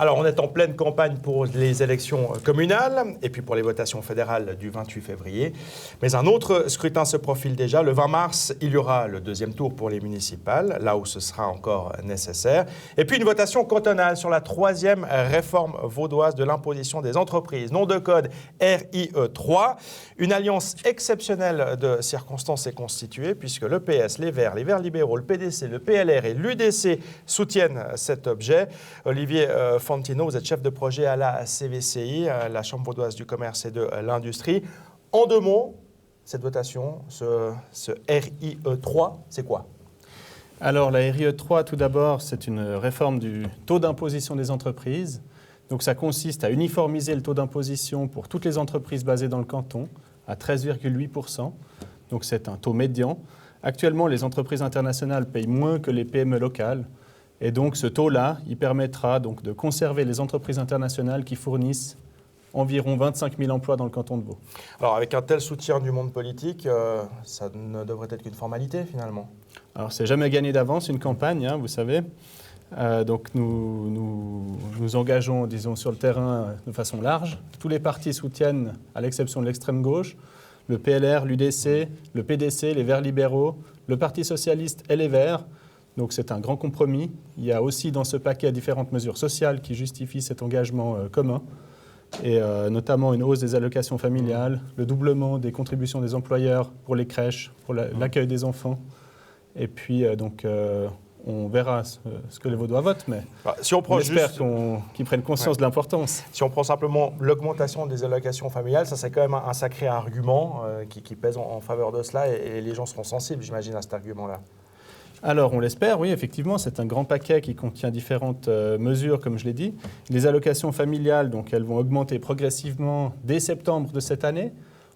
Alors, on est en pleine campagne pour les élections communales et puis pour les votations fédérales du 28 février. Mais un autre scrutin se profile déjà. Le 20 mars, il y aura le deuxième tour pour les municipales, là où ce sera encore nécessaire. Et puis une votation cantonale sur la troisième réforme vaudoise de l'imposition des entreprises. Nom de code RIE3. Une alliance exceptionnelle de circonstances est constituée puisque le PS, les Verts libéraux, le PDC, le PLR et l'UDC soutiennent cet objet. Olivier Fantino, vous êtes chef de projet à la CVCI, la Chambre vaudoise du commerce et de l'industrie. En deux mots, cette votation, ce RIE3, c'est quoi ? Alors la RIE3, tout d'abord, c'est une réforme du taux d'imposition des entreprises. Donc ça consiste à uniformiser le taux d'imposition pour toutes les entreprises basées dans le canton à 13,8%. Donc c'est un taux médian. Actuellement, les entreprises internationales payent moins que les PME locales. Et donc ce taux-là, il permettra donc de conserver les entreprises internationales qui fournissent environ 25 000 emplois dans le canton de Vaud. Alors avec un tel soutien du monde politique, ça ne devrait être qu'une formalité finalement. Alors c'est jamais gagné d'avance une campagne, vous savez. Donc nous engageons, disons, sur le terrain de façon large. Tous les partis soutiennent, à l'exception de l'extrême gauche, le PLR, l'UDC, le PDC, les Verts libéraux, le Parti socialiste et les Verts. Donc c'est un grand compromis. Il y a aussi dans ce paquet différentes mesures sociales qui justifient cet engagement commun, et notamment une hausse des allocations familiales, le doublement des contributions des employeurs pour les crèches, pour l'accueil des enfants. Et puis on verra ce que les Vaudois votent, mais si on j'espère qu'ils prennent conscience de l'importance. Si on prend simplement l'augmentation des allocations familiales, ça c'est quand même un sacré argument qui pèse en faveur de cela, et les gens seront sensibles, j'imagine, à cet argument-là. Alors, on l'espère, oui, effectivement, c'est un grand paquet qui contient différentes mesures, comme je l'ai dit. Les allocations familiales, donc, elles vont augmenter progressivement dès septembre de cette année.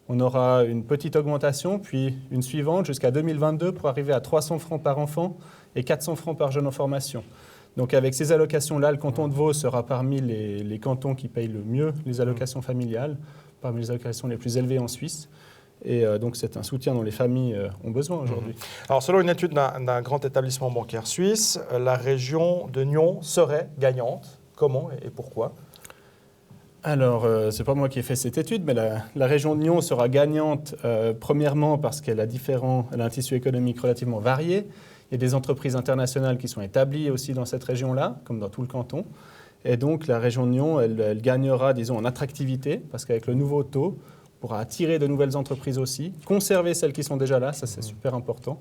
On aura une petite augmentation, puis une suivante jusqu'à 2022 pour arriver à 300 francs par enfant et 400 francs par jeune en formation. Donc, avec ces allocations-là, le canton de Vaud sera parmi les cantons qui payent le mieux les allocations familiales, parmi les allocations les plus élevées en Suisse. Et donc, c'est un soutien dont les familles ont besoin aujourd'hui. Alors, selon une étude d'un grand établissement bancaire suisse, la région de Nyon serait gagnante. Comment et pourquoi ? Alors, ce n'est pas moi qui ai fait cette étude, mais la région de Nyon sera gagnante, premièrement parce qu'elle a un tissu économique relativement varié. Il y a des entreprises internationales qui sont établies aussi dans cette région-là, comme dans tout le canton. Et donc, la région de Nyon, elle gagnera, disons, en attractivité, parce qu'avec le nouveau taux, pourra attirer de nouvelles entreprises aussi, conserver celles qui sont déjà là, ça c'est super important,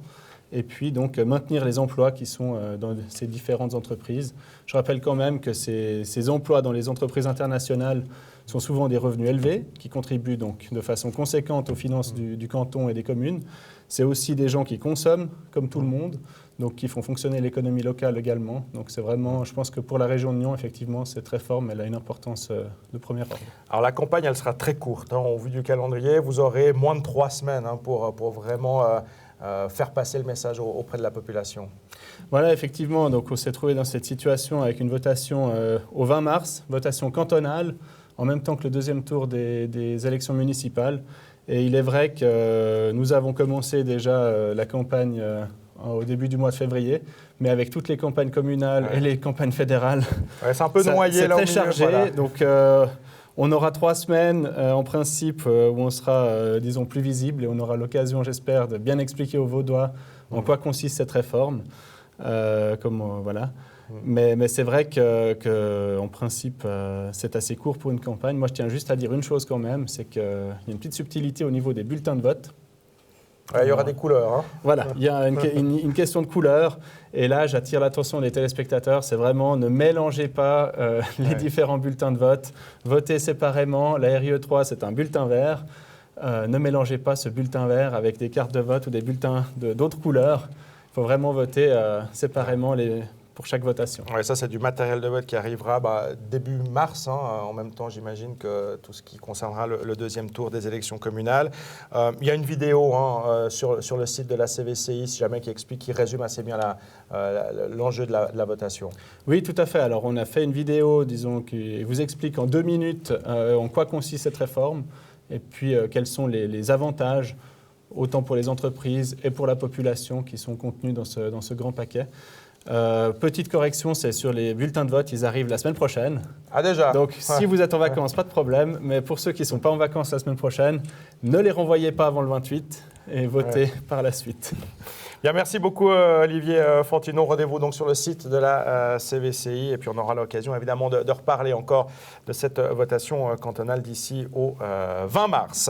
et puis donc maintenir les emplois qui sont dans ces différentes entreprises. Je rappelle quand même que ces emplois dans les entreprises internationales sont souvent des revenus élevés, qui contribuent donc de façon conséquente aux finances du canton et des communes. C'est aussi des gens qui consomment, comme tout le monde, donc qui font fonctionner l'économie locale également. Donc c'est vraiment, je pense que pour la région de Nyon, effectivement, cette réforme, elle a une importance de premier ordre. Alors la campagne, elle sera très courte. Au vu du calendrier, vous aurez moins de 3 semaines pour vraiment faire passer le message auprès de la population. Voilà, effectivement, donc on s'est trouvé dans cette situation avec une votation au 20 mars, votation cantonale, en même temps que le deuxième tour des élections municipales. Et il est vrai que nous avons commencé déjà la campagne au début du mois de février, mais avec toutes les campagnes communales et les campagnes fédérales, c'est un peu noyé c'est là très au milieu, chargé. voilà. Donc on aura 3 semaines en principe où on sera, disons, plus visible, et on aura l'occasion, j'espère, de bien expliquer aux Vaudois en quoi consiste cette réforme. Voilà. Mais c'est vrai qu'en principe, c'est assez court pour une campagne. Moi, je tiens juste à dire une chose quand même, c'est qu'il y a une petite subtilité au niveau des bulletins de vote. Il y aura des couleurs. Voilà, il y a une question de couleur. Et là, j'attire l'attention des téléspectateurs, c'est vraiment ne mélangez pas les différents bulletins de vote. Votez séparément. La RIE3, c'est un bulletin vert. Ne mélangez pas ce bulletin vert avec des cartes de vote ou des bulletins d'autres couleurs. Il faut vraiment voter séparément pour chaque votation. Ouais, ça, c'est du matériel de vote qui arrivera début mars, en même temps, j'imagine, que tout ce qui concernera le deuxième tour des élections communales. Il y a une vidéo sur le site de la CVCI, si jamais, qui résume assez bien l'enjeu de la votation. Oui, tout à fait. Alors, on a fait une vidéo, disons, qui vous explique en 2 minutes en quoi consiste cette réforme, et puis quels sont les avantages, autant pour les entreprises et pour la population, qui sont contenus dans ce grand paquet. Petite correction, c'est sur les bulletins de vote, ils arrivent la semaine prochaine. Ah déjà? Donc si vous êtes en vacances, pas de problème, mais pour ceux qui ne sont pas en vacances la semaine prochaine, ne les renvoyez pas avant le 28 et votez par la suite. Bien, merci beaucoup Olivier Fontino. Rendez-vous donc sur le site de la CVCI et puis on aura l'occasion évidemment de reparler encore de cette votation cantonale d'ici au 20 mars.